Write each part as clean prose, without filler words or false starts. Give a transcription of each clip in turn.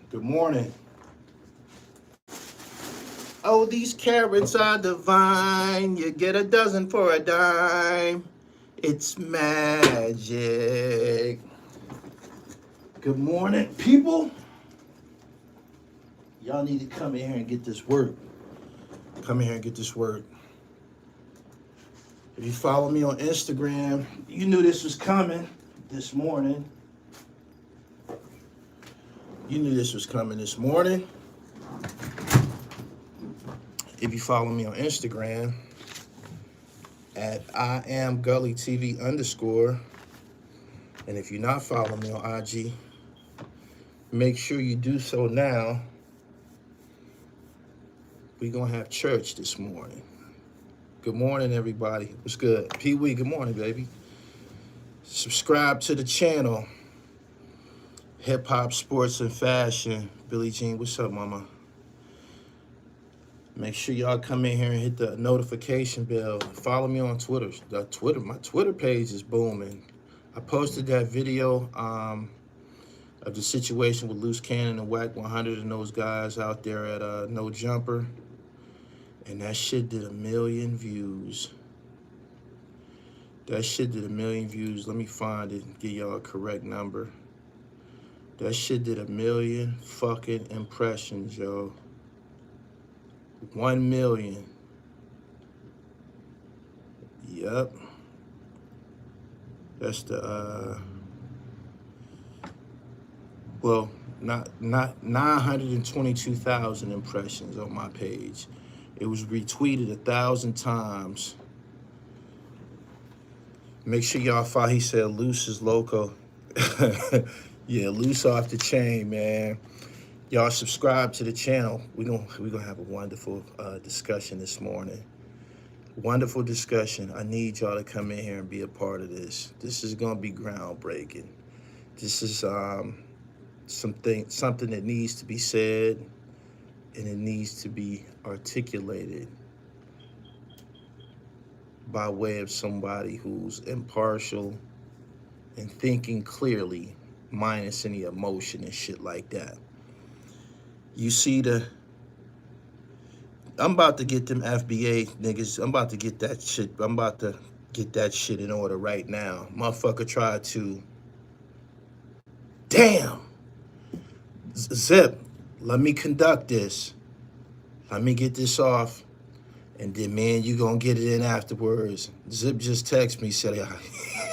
Good morning. Oh, these carrots are divine. You get a dozen for a dime. It's magic. Good morning, people. Y'all need to come in here and get this work. Come in here and get this work. If you follow me on Instagram, you knew this was coming this morning. You knew this was coming this morning. If you follow me on Instagram at I am Gully TV _, and if you're not following me on IG, make sure you do so now. We're gonna have church this morning. Good morning, everybody. What's good? Pee Wee, good morning, baby. Subscribe to the channel. Hip hop, sports, and fashion. Billie Jean, what's up, mama? Make sure y'all come in here and hit the notification bell. Follow me on Twitter. My Twitter page is booming. I posted that video of the situation with Loose Cannon and Whack 100 and those guys out there at No Jumper. And that shit did 1 million views. That shit did 1 million views. Let me find it and give y'all a correct number. That shit did 1 million fucking impressions, yo. 1 million. Yep. That's the well, not 922,000 impressions on my page. It was retweeted 1,000 times. Make sure y'all follow. He said Loose is loco. Yeah, Loose off the chain, man. Y'all subscribe to the channel. We're gonna have a wonderful discussion this morning. Wonderful discussion. I need y'all to come in here and be a part of this. This is gonna be groundbreaking. This is something that needs to be said, and it needs to be articulated by way of somebody who's impartial and thinking clearly, minus any emotion and shit like that. You see I'm about to get them FBA niggas. I'm about to get that shit. I'm about to get that shit in order right now. Motherfucker tried to. Damn. Zip, let me conduct this. Let me get this off. And then, man, you gonna get it in afterwards. Zip just texted me, said,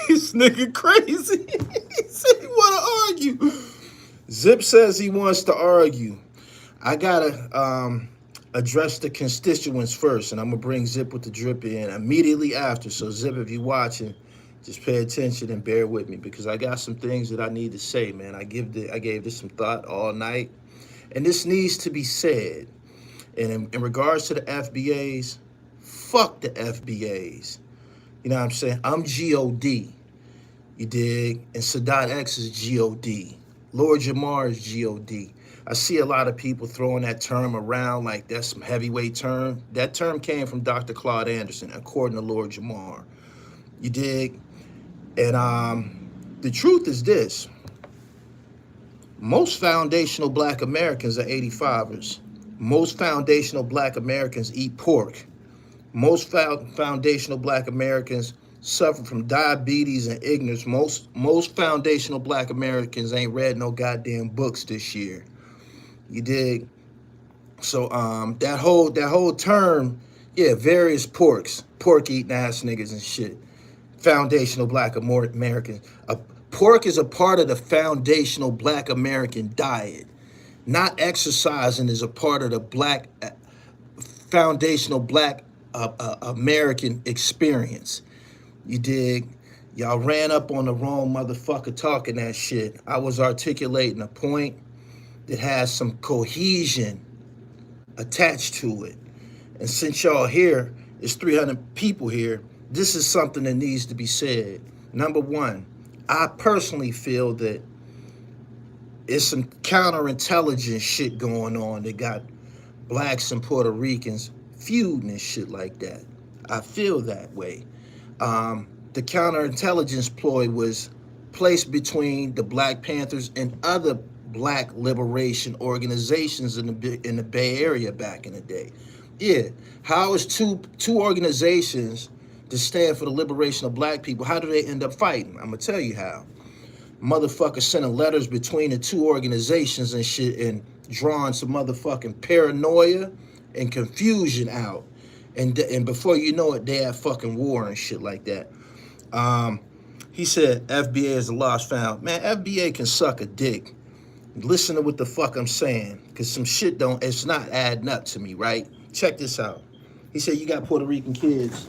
this nigga crazy. He said he wanna argue. Zip says he wants to argue. I gotta address the constituents first, and I'm gonna bring Zip with the drip in immediately after. So Zip, if you're watching, just pay attention and bear with me, because I got some things that I need to say, man. I gave this some thought all night, and this needs to be said. And in regards to the FBAs, fuck the FBAs. You know what I'm saying? I'm G-O-D, you dig? And Sadat X is G-O-D. Lord Jamar is G-O-D. I see a lot of people throwing that term around like that's some heavyweight term. That term came from Dr. Claude Anderson, according to Lord Jamar. You dig? And the truth is this. Most foundational black Americans are 85ers. Most foundational black Americans eat pork. Most foundational black Americans suffer from diabetes and ignorance. Most foundational black Americans ain't read no goddamn books this year. You dig? So that whole term, yeah, various pork eating ass niggas and shit. Foundational black Americans. Pork is a part of the foundational black American diet. Not exercising is a part of the foundational black American experience. You dig? Y'all ran up on the wrong motherfucker talking that shit. I was articulating a point that has some cohesion attached to it. And since y'all here, there's 300 people here, this is something that needs to be said. Number one, I personally feel that it's some counterintelligence shit going on that got blacks and Puerto Ricans feuding and shit like that. I feel that way. The counterintelligence ploy was placed between the Black Panthers and other black liberation organizations in the Bay Area back in the day. Yeah, how is two organizations to stand for the liberation of black people, how do they end up fighting? I'm gonna tell you how. Motherfuckers sending letters between the two organizations and shit and drawing some motherfucking paranoia and confusion out. And before you know it, they have fucking war and shit like that. He said FBA is the lost found. Man, FBA can suck a dick. Listen to what the fuck I'm saying, because some shit it's not adding up to me, right? Check this out. He said, you got Puerto Rican kids.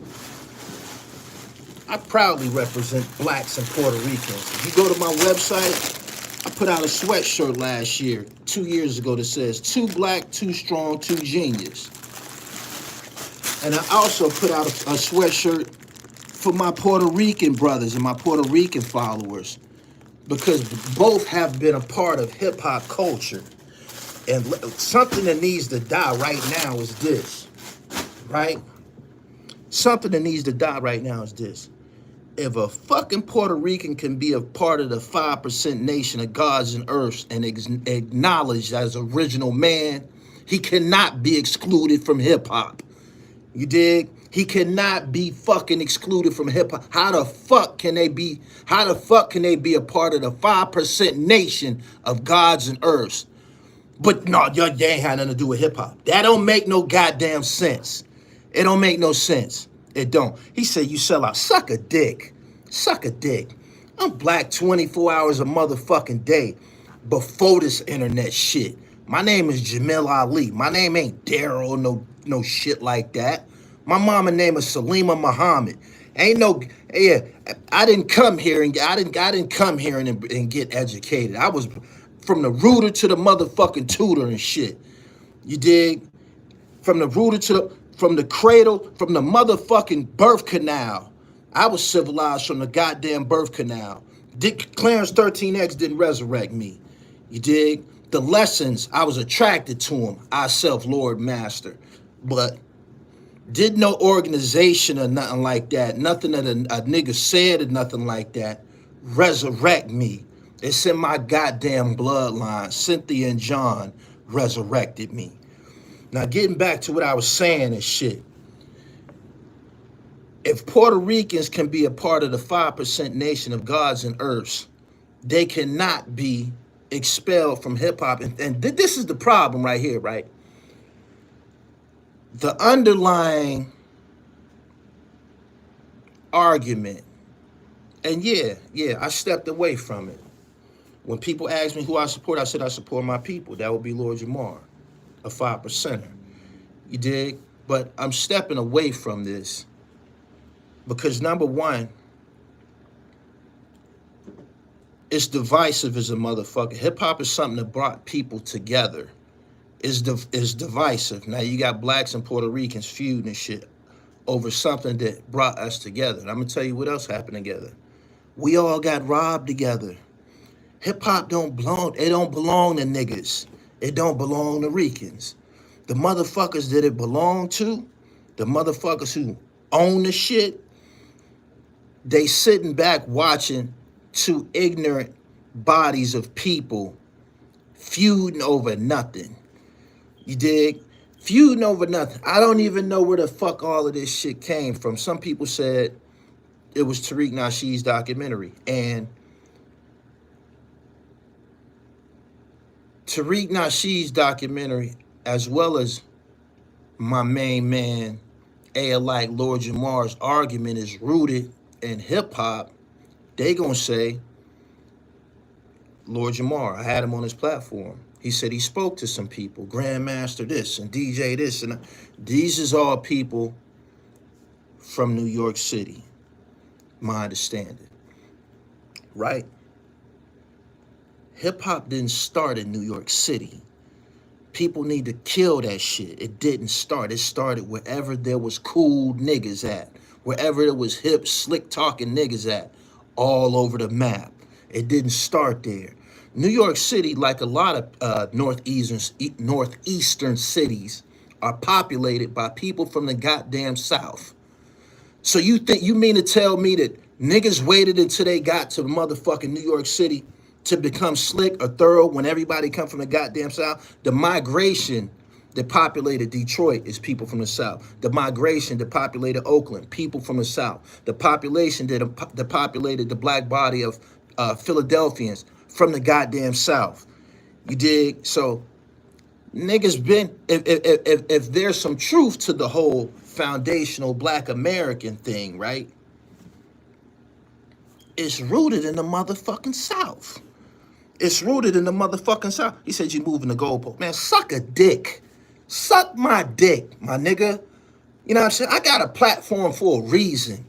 I proudly represent blacks and Puerto Ricans. If you go to my website, I put out a sweatshirt last year, 2 years ago, that says, 2 black, 2 strong, 2 genius. And I also put out a sweatshirt for my Puerto Rican brothers and my Puerto Rican followers, because both have been a part of hip hop culture. And something that needs to die right now is this, right? Something that needs to die right now is this. If a fucking Puerto Rican can be a part of the 5% nation of gods and earths and acknowledged as original man, he cannot be excluded from hip hop. You dig? He cannot be fucking excluded from hip hop. How the fuck can they be a part of the 5% nation of gods and earths? But no, they ain't had nothing to do with hip hop. That don't make no goddamn sense. It don't make no sense. It don't. He said, you sell out. Suck a dick. Suck a dick. I'm black 24 hours a motherfucking day before this internet shit. My name is Jamil Ali. My name ain't Daryl, no shit like that. My mama name is Salima Muhammad. Ain't no, yeah, I didn't come here and get educated. I was from the rooter to the motherfucking tutor and shit. You dig? From the rooter from the cradle, from the motherfucking birth canal. I was civilized from the goddamn birth canal. Clarence 13X didn't resurrect me. You dig? The lessons, I was attracted to them. I self-Lord master. But did no organization or nothing like that, nothing that a nigga said or nothing like that, resurrect me. It's in my goddamn bloodline. Cynthia and John resurrected me. Now, getting back to what I was saying and shit. If Puerto Ricans can be a part of the 5% nation of gods and earths, they cannot be expelled from hip hop. And this is the problem right here, right? The underlying argument, and yeah, I stepped away from it. When people ask me who I support, I said I support my people. That would be Lord Jamar, a 5%er. You dig? But I'm stepping away from this because, number one, it's divisive as a motherfucker. Hip-hop is something that brought people together. It's divisive. Now, you got blacks and Puerto Ricans feuding and shit over something that brought us together. And I'm going to tell you what else happened together. We all got robbed together. Hip-hop don't belong to niggas. It don't belong to Ricans. The motherfuckers that it belong to, the motherfuckers who own the shit, they sitting back watching two ignorant bodies of people feuding over nothing. You dig? Feuding over nothing. I don't even know where the fuck all of this shit came from. Some people said it was Tariq Nasheed's documentary. And Tariq Nasheed's documentary, as well as my main man, like Lord Jamar's argument, is rooted in hip-hop. They gonna say, Lord Jamar, I had him on his platform. He said he spoke to some people, Grandmaster this and DJ this. And these is all people from New York City, my understanding, right? Hip-hop didn't start in New York City. People need to kill that shit. It didn't start. It started wherever there was cool niggas at, wherever there was hip, slick-talking niggas at, all over the map. It didn't start there. New York City, like a lot of northeastern cities, are populated by people from the goddamn South. So you mean to tell me that niggas waited until they got to motherfucking New York City to become slick or thorough when everybody come from the goddamn South. The migration that populated Detroit is people from the South. The migration that populated Oakland, people from the South. The population that populated the black body of Philadelphians from the goddamn South. You dig? So niggas been, if there's some truth to the whole foundational black American thing, right? It's rooted in the motherfucking South. It's rooted in the motherfucking South. He said you moving the goalpost. Man, suck a dick. Suck my dick, my nigga. You know what I'm saying? I got a platform for a reason.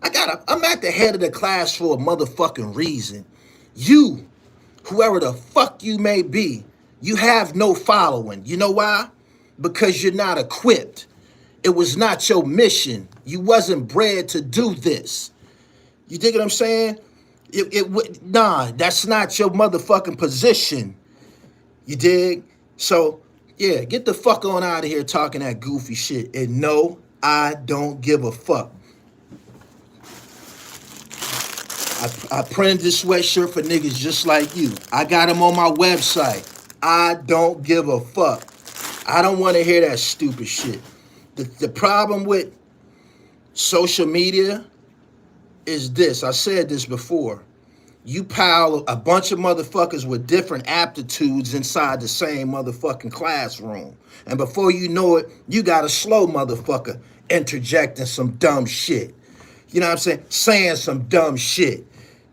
I'm at the head of the class for a motherfucking reason. You, whoever the fuck you may be, you have no following. You know why? Because you're not equipped. It was not your mission. You wasn't bred to do this. You dig what I'm saying? Nah, that's not your motherfucking position. You dig? So, yeah, get the fuck on out of here talking that goofy shit. And no, I don't give a fuck. I printed this sweatshirt for niggas just like you. I got them on my website. I don't give a fuck. I don't want to hear that stupid shit. The problem with social media is this. I said this before. You pile a bunch of motherfuckers with different aptitudes inside the same motherfucking classroom. And before you know it, you got a slow motherfucker interjecting some dumb shit. You know what I'm saying? Saying some dumb shit.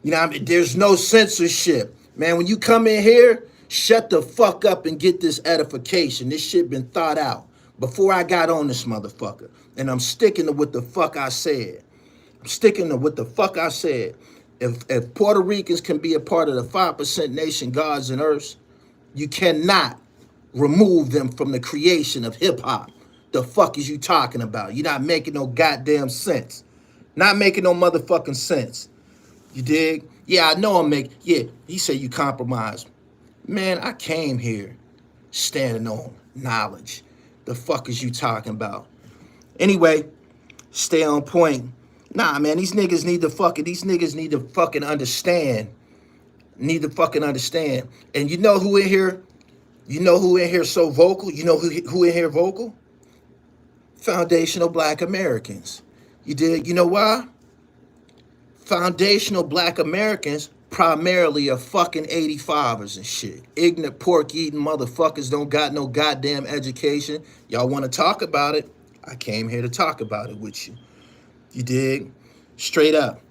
You know what I mean? There's no censorship. Man, when you come in here, shut the fuck up and get this edification. This shit been thought out before I got on this motherfucker. And I'm sticking to what the fuck I said. I'm sticking to what the fuck I said. If Puerto Ricans can be a part of the 5% nation gods and earths, you cannot remove them from the creation of hip hop. The fuck is you talking about? You're not making no goddamn sense. Not making no motherfucking sense. You dig? Yeah, I know yeah, he said you compromise. Man, I came here standing on knowledge. The fuck is you talking about? Anyway, stay on point. Nah, man, these niggas need to fucking understand. Need to fucking understand. And you know who in here? You know who in here so vocal? You know who in here vocal? Foundational black Americans. You dig? You know why? Foundational black Americans primarily are fucking 85ers and shit. Ignorant, pork-eating motherfuckers don't got no goddamn education. Y'all want to talk about it? I came here to talk about it with you. You dig? Straight up.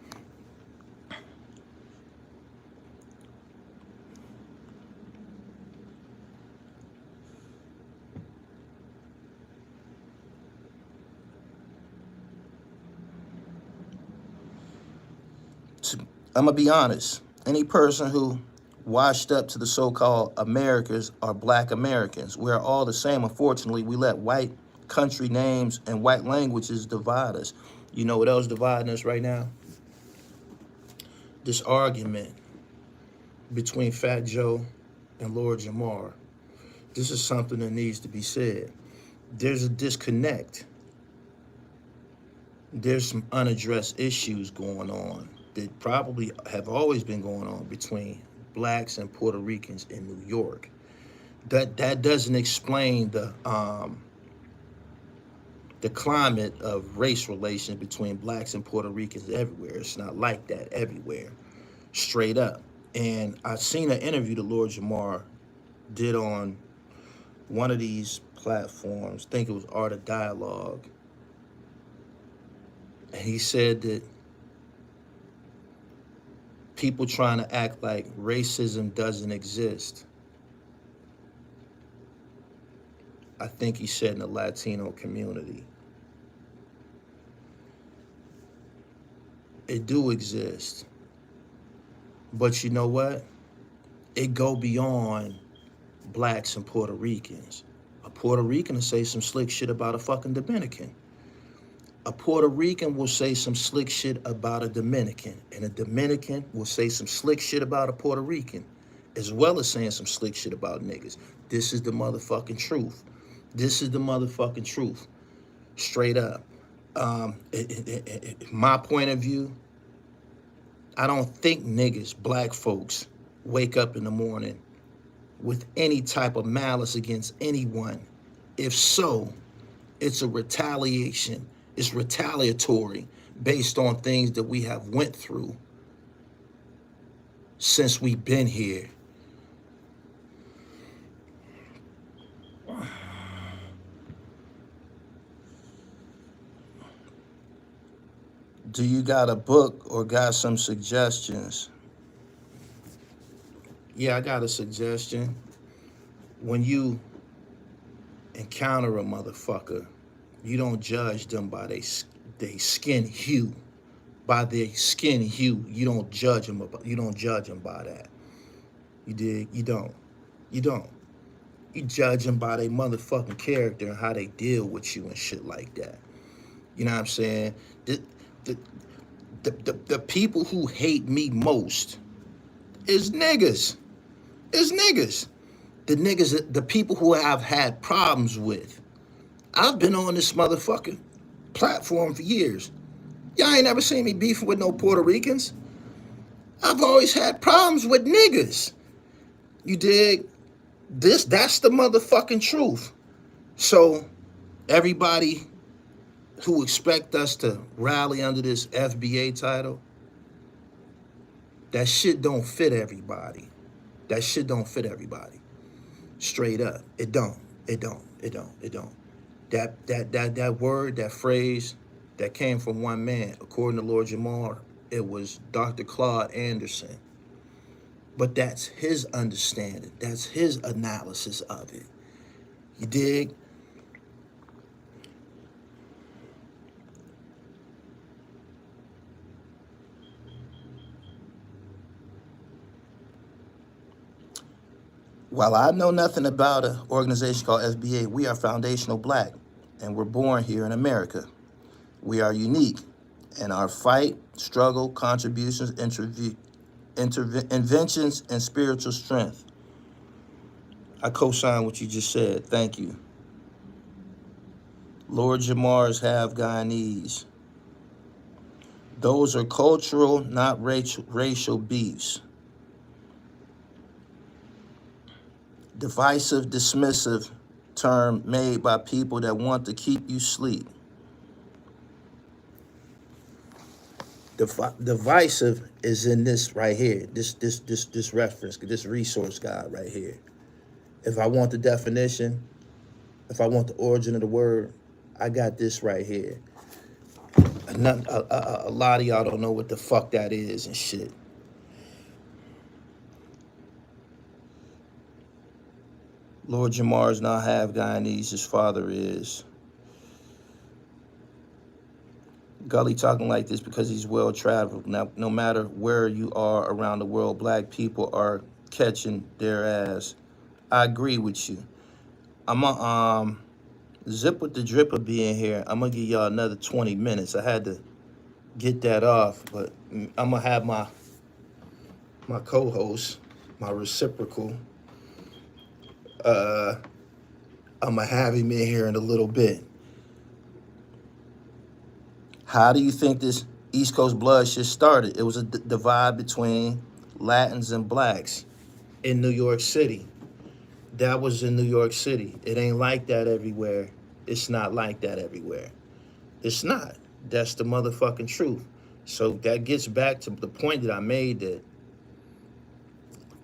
I'm going to be honest. Any person who washed up to the so-called Americas are black Americans. We're all the same. Unfortunately, we let white country names and white languages divide us. You know what else dividing us right now? This argument between Fat Joe and Lord Jamar. This is something that needs to be said. There's a disconnect. There's some unaddressed issues going on that probably have always been going on between blacks and Puerto Ricans in New York. That doesn't explain the climate of race relations between blacks and Puerto Ricans everywhere. It's not like that everywhere, straight up. And I've seen an interview that Lord Jamar did on one of these platforms. I think it was Art of Dialogue. And he said that people trying to act like racism doesn't exist. I think he said in the Latino community. It do exist. But you know what? It go beyond blacks and Puerto Ricans. A Puerto Rican will say some slick shit about a fucking Dominican. A Puerto Rican will say some slick shit about a Dominican. And a Dominican will say some slick shit about a Puerto Rican, as well as saying some slick shit about niggas. This is the motherfucking truth. This is the motherfucking truth. Straight up. My point of view, I don't think niggas, black folks, wake up in the morning with any type of malice against anyone? If so, it's a retaliation. It's retaliatory based on things that we have went through since we've been here. Do you got a book or got some suggestions? Yeah, I got a suggestion. When you encounter a motherfucker, you don't judge them by their skin hue. By their skin hue, you don't judge them. You don't judge them by that. You dig? You don't. You don't. You judge them by their motherfucking character and how they deal with you and shit like that. You know what I'm saying? The people who hate me most is niggas. Is niggas. The people who I've had problems with. I've been on this motherfucking platform for years. Y'all ain't never seen me beefing with no Puerto Ricans. I've always had problems with niggas. You dig? That's the motherfucking truth. So everybody who expect us to rally under this FBA title, that shit don't fit everybody. That shit don't fit everybody. Straight up. It don't. It don't. It don't. It don't. That word, that phrase, that came from one man, according to Lord Jamar, it was Dr. Claude Anderson. But that's his understanding. That's his analysis of it. You dig? While I know nothing about an organization called SBA, we are foundational black, and we're born here in America. We are unique, and our fight, struggle, contributions, inventions, and spiritual strength. I co-sign what you just said. Thank you. Lord Jamar's half Guyanese. Those are cultural, not racial beefs. Divisive, dismissive term made by people that want to keep you asleep. Divisive is in this right here, this reference, this resource guide right here. If I want the definition, if I want the origin of the word, I got this right here. A lot of y'all don't know what the fuck that is and shit. Lord Jamar is not half Guyanese, his father is. Gully talking like this because he's well-traveled. Now, no matter where you are around the world, black people are catching their ass. I agree with you. I'm gonna zip with the dripper being here. I'm gonna give y'all another 20 minutes. I had to get that off, but I'm gonna have my co-host, my reciprocal. I'm gonna have him in here in a little bit. How do you think this East Coast blood shit started? It was a divide between Latins and blacks in New York City. That was in New York City. It ain't like that everywhere. It's not like that everywhere. It's not. That's the motherfucking truth. So that gets back to the point that I made, that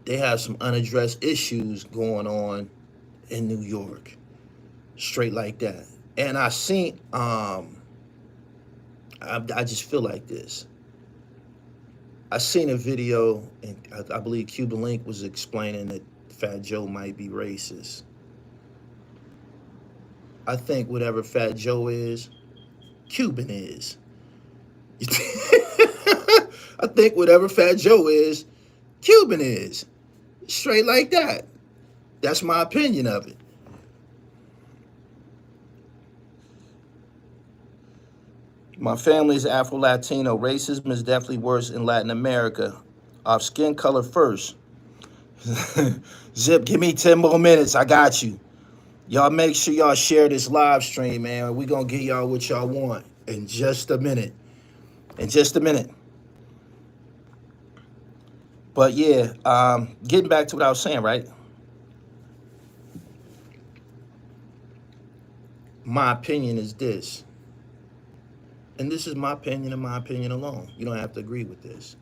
they have some unaddressed issues going on in New York. Straight like that. And I seen, I just feel like this. I seen a video, and I believe Cuban Link was explaining that Fat Joe might be racist. I think whatever Fat Joe is, Cuban is. I think whatever Fat Joe is, Cuban is. Straight like that. That's my opinion of it. My family is Afro-Latino. Racism is definitely worse in Latin America. Off skin color first. Zip, give me 10 more minutes. I got you. Y'all make sure y'all share this live stream, man. We gonna get y'all what y'all want in just a minute. In just a minute. But yeah, getting back to what I was saying, right? My opinion is this, and this is my opinion and my opinion alone. You don't have to agree with this.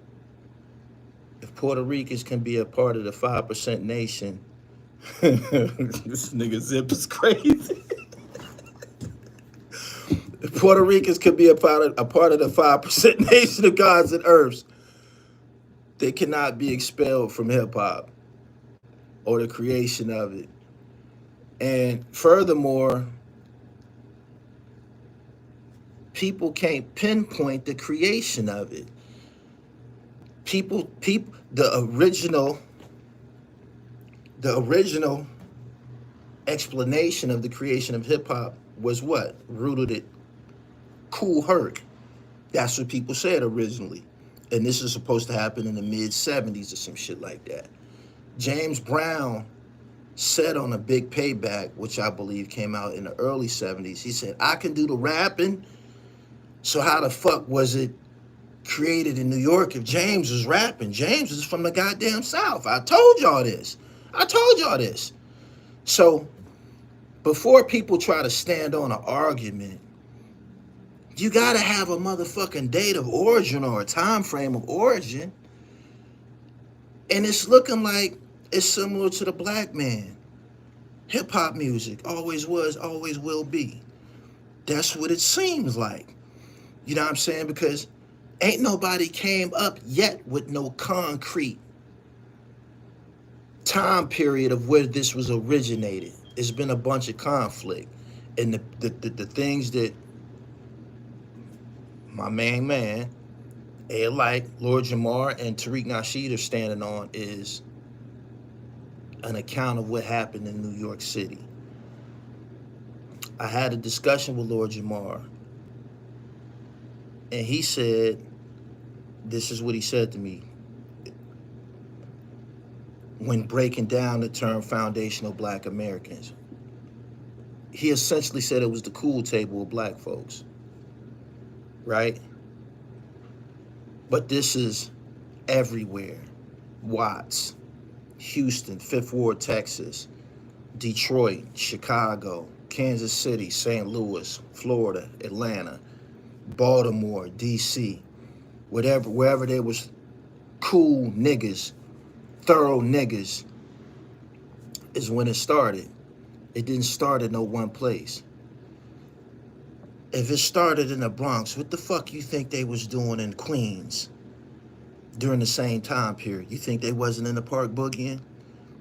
If Puerto Ricans can be a part of the 5% nation, this nigga Zip is crazy. If Puerto Ricans could be a part of the 5% nation of gods and earths, they cannot be expelled from hip hop or the creation of it. And furthermore, people can't pinpoint the creation of it. People, the original explanation of the creation of hip hop was what? Rooted it Cool Herc. That's what people said originally. And this is supposed to happen in the mid-70s or some shit like that. James Brown said on a Big Payback, which I believe came out in the early 70s, he said, I can do the rapping, so how the fuck was it created in New York if James was rapping? James is from the goddamn South. I told y'all this. So before people try to stand on an argument, you gotta have a motherfucking date of origin or a time frame of origin. And it's looking like it's similar to the black man. Hip hop music always was, always will be. That's what it seems like. You know what I'm saying? Because ain't nobody came up yet with no concrete time period of where this was originated. It's been a bunch of conflict. And the things that my main man, like Lord Jamar and Tariq Nasheed are standing on is an account of what happened in New York City. I had a discussion with Lord Jamar, and he said, this is what he said to me when breaking down the term foundational black Americans. He essentially said it was the cool table of black folks, right? But this is everywhere. Watts, Houston, Fifth Ward, Texas, Detroit, Chicago, Kansas City, St. Louis, Florida, Atlanta, Baltimore, DC, wherever there was cool niggas, thorough niggas, is when it started. It didn't start in no one place. If it started in the Bronx, what the fuck you think they was doing in Queens during the same time period? You think they wasn't in the park boogieing?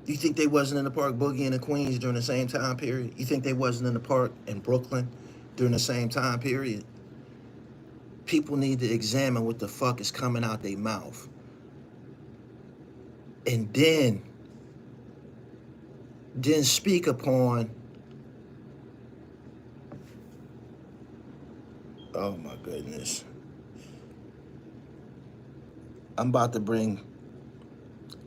You think they wasn't in the park boogieing in Queens during the same time period? You think they wasn't in the park in Brooklyn during the same time period? People need to examine what the fuck is coming out their mouth. And then speak upon, oh my goodness. I'm about to bring,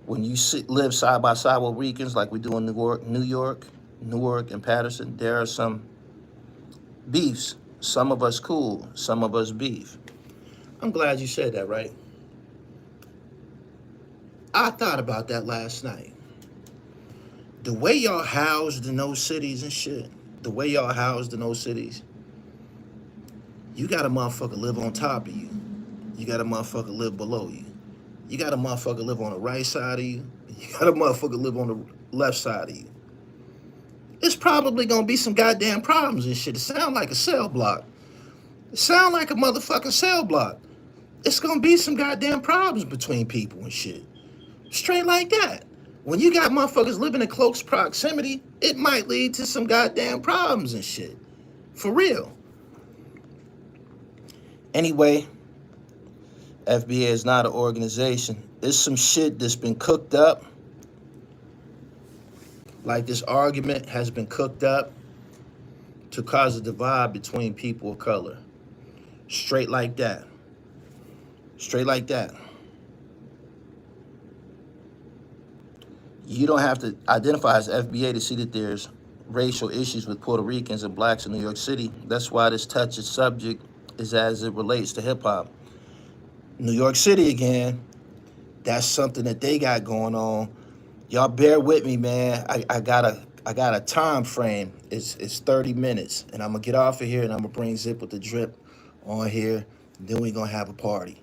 when you live side by side with Ricans like we do in Newark, and Patterson, there are some beefs. Some of us cool, some of us beef. I'm glad you said that, right? I thought about that last night. The way y'all housed in those cities and shit, you got a motherfucker live on top of you. You got a motherfucker live below you. You got a motherfucker live on the right side of you. You got a motherfucker live on the left side of you. It's probably gonna be some goddamn problems and shit. It sound like a cell block. It sound like a motherfucking cell block. It's gonna be some goddamn problems between people and shit. Straight like that. When you got motherfuckers living in close proximity, it might lead to some goddamn problems and shit. For real. Anyway, FBA is not an organization. It's some shit that's been cooked up. Like this argument has been cooked up to cause a divide between people of color. Straight like that. Straight like that. You don't have to identify as FBA to see that there's racial issues with Puerto Ricans and blacks in New York City. That's why this touchy subject is as it relates to hip hop. New York City again, That's something that they got going on. Y'all bear with me, man. I got a time frame. It's 30 minutes, and I'm gonna get off of here, and I'm gonna bring Zip with the Drip on here. Then we gonna have a party.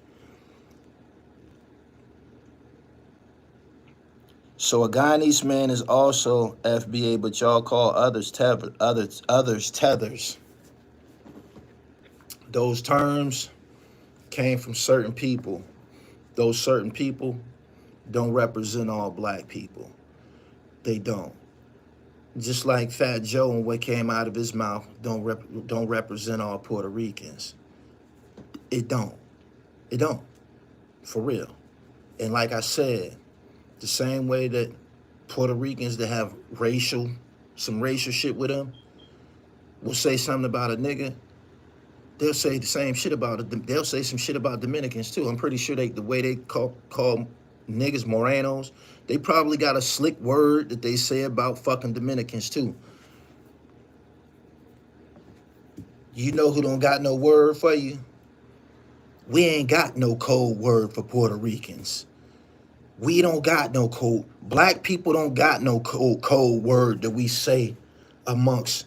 So a Guyanese man is also FBA, but y'all call others tethers. Those terms came from certain people. Those certain people don't represent all black people. They don't. Just like Fat Joe and what came out of his mouth don't represent all Puerto Ricans. It don't. It don't. For real. And like I said, the same way that Puerto Ricans that have some racial shit with them will say something about a nigga, they'll say the same shit about it. They'll say some shit about Dominicans too. I'm pretty sure the way they call niggas Morenos, they probably got a slick word that they say about fucking Dominicans too. You know who don't got no word for you? We ain't got no code word for Puerto Ricans. We don't got no code. Black people don't got no code word that we say amongst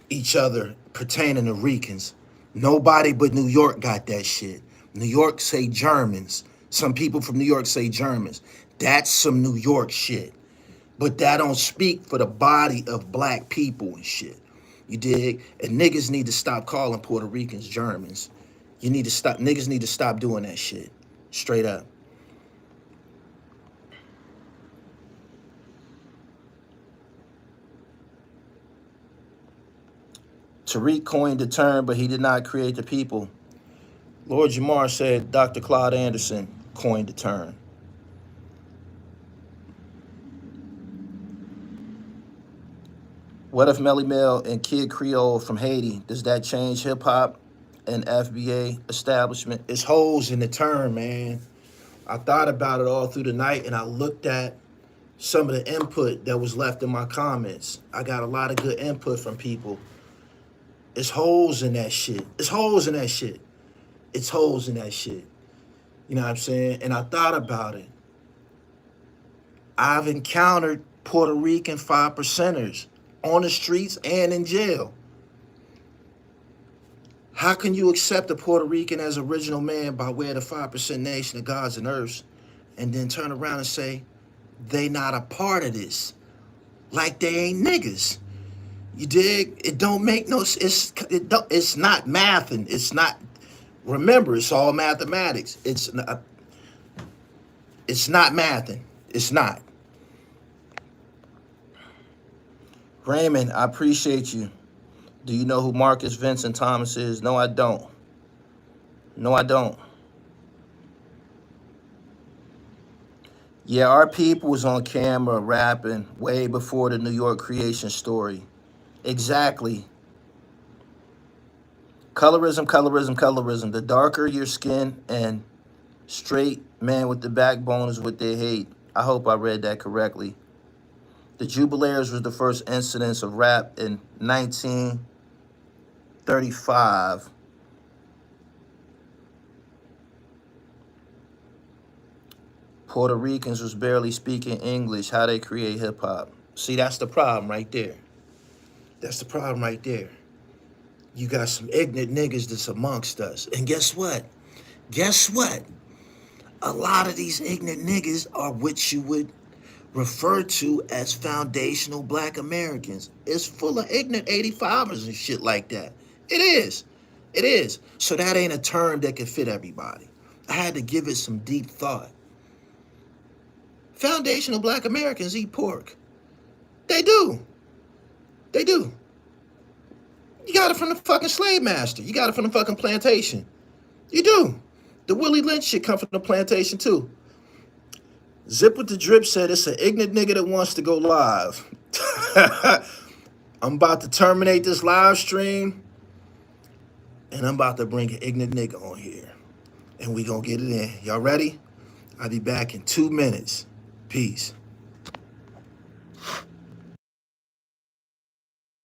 each other pertaining to Ricans. Nobody but New York got that shit. New York say Germans. Some people from New York say Germans. That's some New York shit. But that don't speak for the body of black people and shit. You dig? And niggas need to stop calling Puerto Ricans Germans. You need to stop. Niggas need to stop doing that shit. Straight up. Tariq coined the term, but he did not create the people. Lord Jamar said Dr. Claude Anderson coined the term. What if Melly Mel and Kid Creole from Haiti? Does that change hip hop and FBA establishment? It's holes in the term, man. I thought about it all through the night, and I looked at some of the input that was left in my comments. I got a lot of good input from people. It's holes in that shit. It's holes in that shit. It's holes in that shit. You know what I'm saying? And I thought about it. I've encountered Puerto Rican 5%ers on the streets and in jail. How can you accept a Puerto Rican as original man by way of the 5% nation of gods and earths and then turn around and say they not a part of this? Like they ain't niggas. You dig? It don't make no sense. It's not math, and it's not. Remember, it's all mathematics. It's not mathing. It's not. Raymond, I appreciate you. Do you know who Marcus Vincent Thomas is? No, I don't. No, I don't. Yeah, our people was on camera rapping way before the New York creation story. Exactly. Colorism, colorism, colorism. The darker your skin and straight man with the backbone is what they hate. I hope I read that correctly. The Jubilaires was the first incidence of rap in 1935. Puerto Ricans was barely speaking English. How they create hip hop. See, that's the problem right there. That's the problem right there. You got some ignorant niggas that's amongst us. And guess what? Guess what? A lot of these ignorant niggas are what you would refer to as foundational black Americans. It's full of ignorant 85ers and shit like that. It is. It is. So that ain't a term that can fit everybody. I had to give it some deep thought. Foundational black Americans eat pork. They do. They do. You got it from the fucking slave master. You got it from the fucking plantation. You do. The Willie Lynch shit come from the plantation too. Zip with the Drip said it's an ignorant nigga that wants to go live. I'm about to terminate this live stream, and I'm about to bring an ignorant nigga on here. And we gonna get it in. Y'all ready? I'll be back in 2 minutes. Peace.